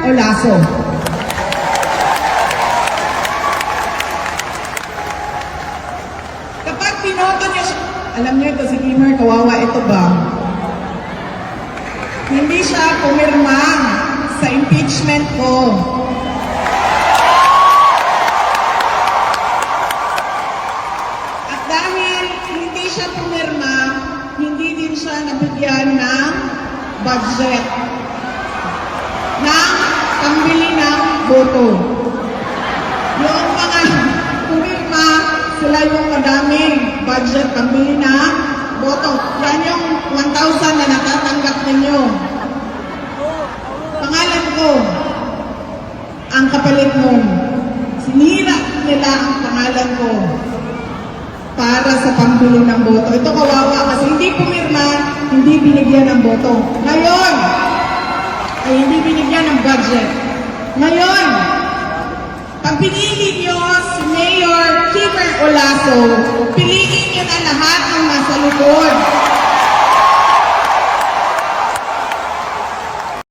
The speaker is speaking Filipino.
Olaso. Kapag binoto niya siya, alam niyo ito si Kimmer, kawawa ito ba? Hindi siya pumirma sa impeachment ko. At dahil hindi siya pumirma, hindi din siya nabigyan ng budget ng pambili ng boto. Yung mga pumirma, sila yung madaming budget pambili ng boto. Yan yung 1,000 na natatanggap ninyo. Pangalan ko, ang kapalit nun. Sinira nila ang pangalan ko para sa pambili ng boto. Ito kawawa kasi hindi pumirma, hindi binigyan ng boto. Ngayon, ay hindi binigyan ng budget. Ngayon, pag pinili nyo si Mayor Kimmer Olaso, piliin nyo na lahat ng nasa likod.